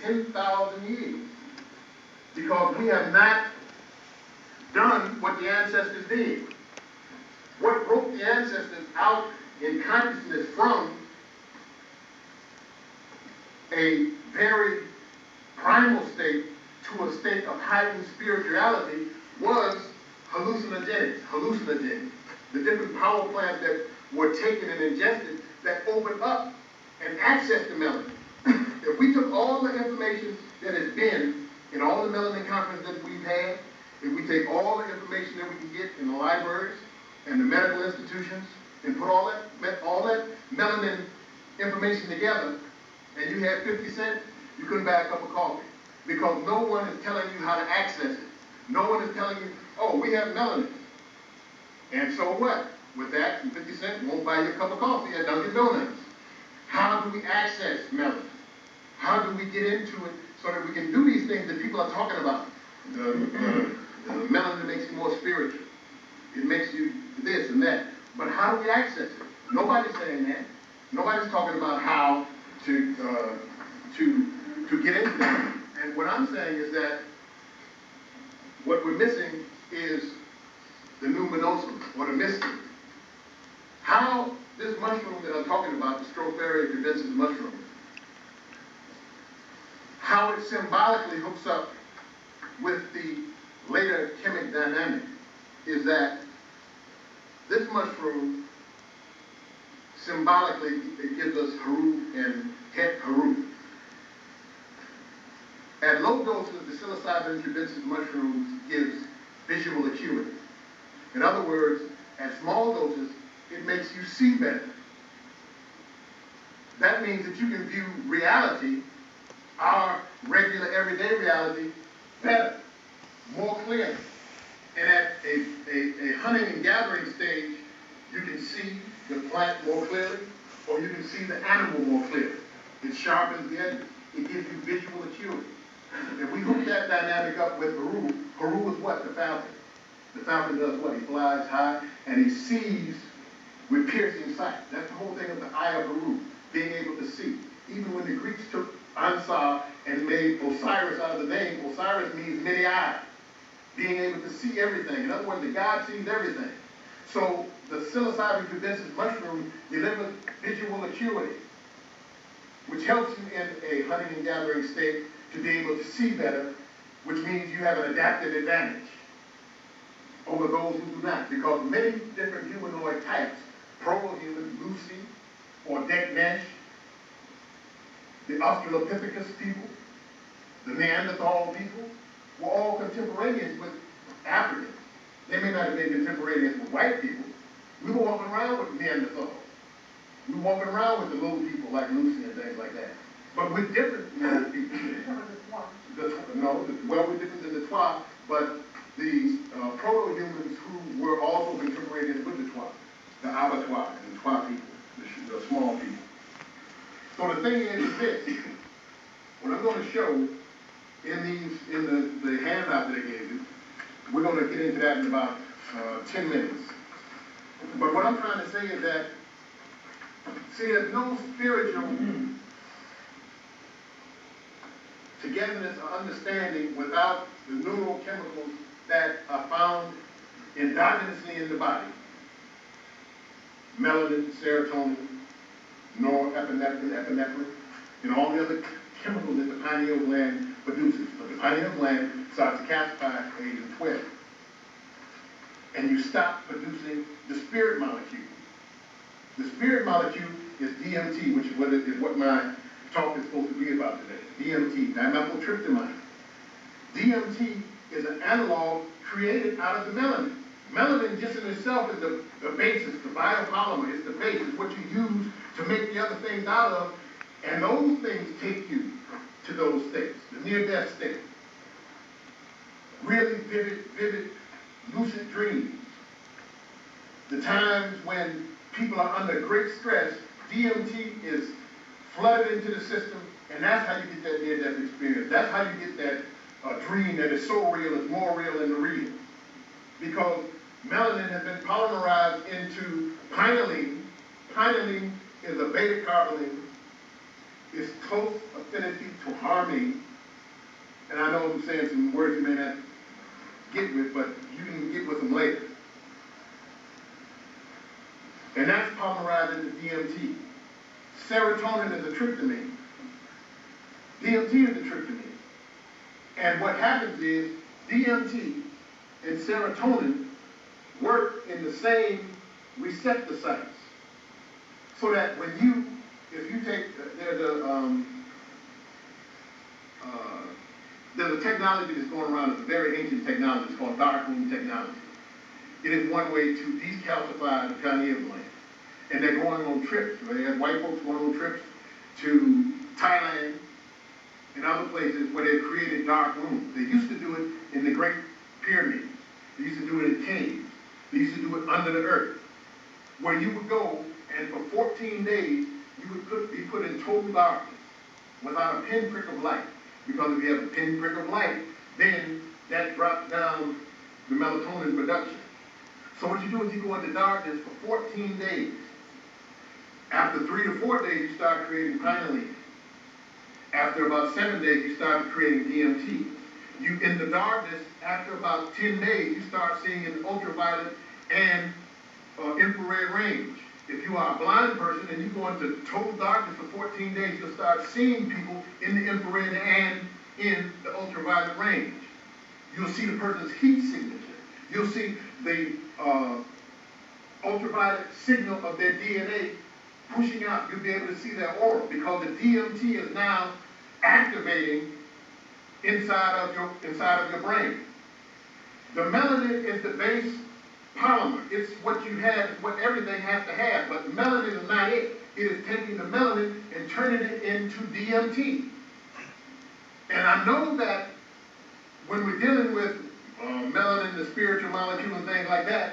10,000 years. Because we have not done what the ancestors did. What broke the ancestors out in consciousness from a very primal state to a state of heightened spirituality was hallucinogens, the different power plants that were taken and ingested that opened up and accessed the melanin. If we took all the information that has been in all the melanin conferences that we've had, if we take all the information that we can get in the libraries and the medical institutions and put all that melanin information together, and you had 50 cents, you couldn't buy a cup of coffee. Because no one is telling you how to access it. No one is telling you, oh, we have melanin. And so what? With that, 50 cents, you won't buy you a cup of coffee at Dunkin' Donuts. How do we access melanin? How do we get into it so that we can do these things that people are talking about? The melanin makes you more spiritual. It makes you this and that. But how do we access it? Nobody's saying that. Nobody's talking about how to get into that. And what I'm saying is that what we're missing is the numinosum, or the mystery. How this mushroom that I'm talking about, the Stropharia cubensis mushroom, how it symbolically hooks up with the later chemic dynamic is that this mushroom, symbolically, it gives us Haru and Het Haru. At low doses, the Psilocybin cubensis mushrooms gives visual acuity. In other words, at small doses, it makes you see better. That means that you can view reality, our regular everyday reality, better, more clearly. And at a hunting and gathering stage, you can see the plant more clearly, or you can see the animal more clearly. It sharpens the edges. It gives you visual acuity. If we hook that dynamic up with Haru, Haru is what? The falcon. The falcon does what? He flies high and he sees with piercing sight. That's the whole thing of the eye of Haru, being able to see. Even when the Greeks took Ansar and made Osiris out of the name, Osiris means many eyes, being able to see everything. In other words, the God sees everything. So the Psilocybin cubensis mushroom delivers visual acuity, which helps you in a hunting and gathering state to be able to see better, which means you have an adaptive advantage over those who do not. Because many different humanoid types, proto-human, Lucy, or Deknesh, the Australopithecus people, the Neanderthal people, were all contemporaneous with Africans. They may not have been contemporaneous with white people. We were walking around with Neanderthals. We were walking around with the little people like Lucy and things like that. But we're different than those people. We're different than the Twa, but the proto-humans who were also contemporaneous with the Twa, the Abattoir and the Twa people, the small people. So the thing is this, what I'm going to show in the handout that I gave you, we're going to get into that in about 10 minutes. But what I'm trying to say is that, see, there's no spiritual togetherness or understanding without the neurochemicals that are found endogenously in the body. Melanin, serotonin, norepinephrine, epinephrine, and all the other chemicals that the pineal gland produces. But the pineal gland starts to calcify at age 12. And you stop producing the spirit molecule. The spirit molecule is DMT, which is what my talk is supposed to be about today. DMT, dimethyltryptamine. DMT is an analog created out of the melanin. Melanin just in itself is the basis, the biopolymer, it's the basis, what you use to make the other things out of, and those things take you to those states, the near-death state. Really vivid, lucid dreams. The times when people are under great stress, DMT is flooded into the system, and that's how you get that near-death experience. That's how you get that dream that is so real, it's more real than the real. Because melanin has been polymerized into pinealine. Pinealine is a beta-carboline its close affinity to harming, and I know I'm saying some words you may not get with, but you can get with them later. And that's polymerized into DMT. Serotonin is a tryptamine. DMT is a tryptamine. And what happens is DMT and serotonin work in the same receptor sites. So that when you, if you take, there's a technology that's going around, it's a very ancient technology, it's called dark room technology. It is one way to decalcify the pineal gland. And they're going on trips. They have white folks going on trips to Thailand and other places where they've created dark rooms. They used to do it in the Great Pyramid. They used to do it in caves. They used to do it under the earth, where you would go and for 14 days you would be put in total darkness without a pinprick of light. Because if you have a pinprick of light, then that drops down the melatonin production. So what you do is you go into darkness for 14 days. After 3 to 4 days, you start creating pineal. After about 7 days, you start creating DMT. You, in the darkness, after about 10 days, you start seeing in ultraviolet and infrared range. If you are a blind person and you go into total darkness for 14 days, you'll start seeing people in the infrared and in the ultraviolet range. You'll see the person's heat signature. You'll see the ultraviolet signal of their DNA pushing out. You'll be able to see their aura because the DMT is now activating inside of your brain. The melanin is the base polymer. It's what you have, it's what everything has to have, but melanin is not it. It is taking the melanin and turning it into DMT. And I know that when we're dealing with melanin, the spiritual molecule and things like that,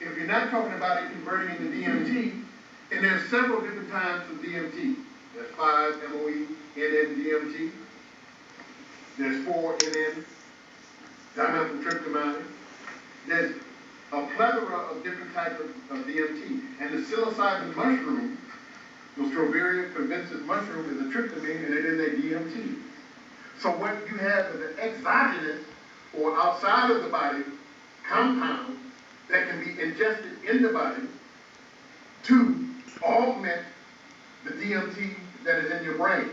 if you're not talking about it converting into DMT, and there's several different types of DMT. There's 5-MOE, NN-DMT. There's 4-NN, dimethyltryptamine. There's a plethora of different types of DMT. And the psilocybin mushroom, the Strawberria cubensis mushroom, is a tryptamine, and it is a DMT. So what you have is an exogenous, or outside of the body, compound that can be ingested in the body to augment the DMT that is in your brain.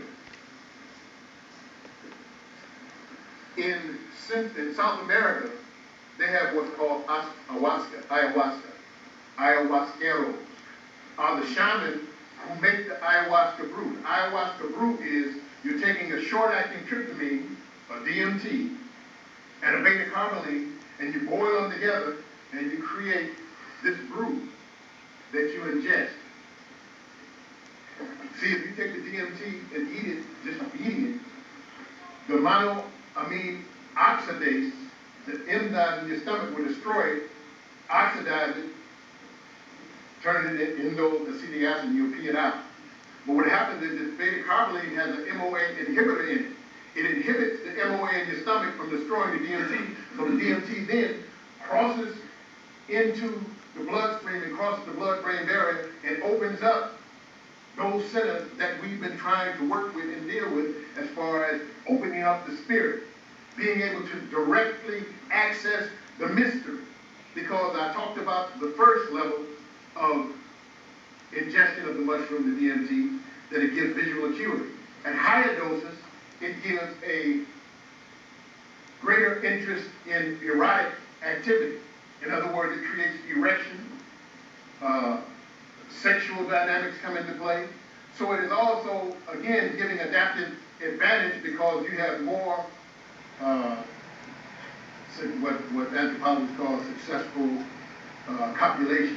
In South America, they have what's called ayahuasca. Ayahuasqueros are the shamans who make the ayahuasca brew. The ayahuasca brew is you're taking a short-acting tryptamine, a DMT, and a beta-carboline, and you boil them together, and you create this brew that you ingest. See, if you take the DMT and eat it, just eating it, the monoamine oxidase, the enzymes in your stomach will destroy it, oxidize it, turn it into acetic acid, and you'll pee it out. But what happens is this beta-carboline has an MOA inhibitor in it. It inhibits the MOA in your stomach from destroying the DMT, so the DMT then crosses into the bloodstream and crosses the blood-brain barrier and opens up those centers that we've been trying to work with and deal with as far as opening up the spirit, being able to directly access the mystery. Because I talked about the first level of ingestion of the mushroom, the DMT, that it gives visual acuity. At higher doses, it gives a greater interest in erotic activity. In other words, it creates erection, sexual dynamics come into play. So it is also, again, giving adaptive advantage because you have more, what anthropologists call successful copulation.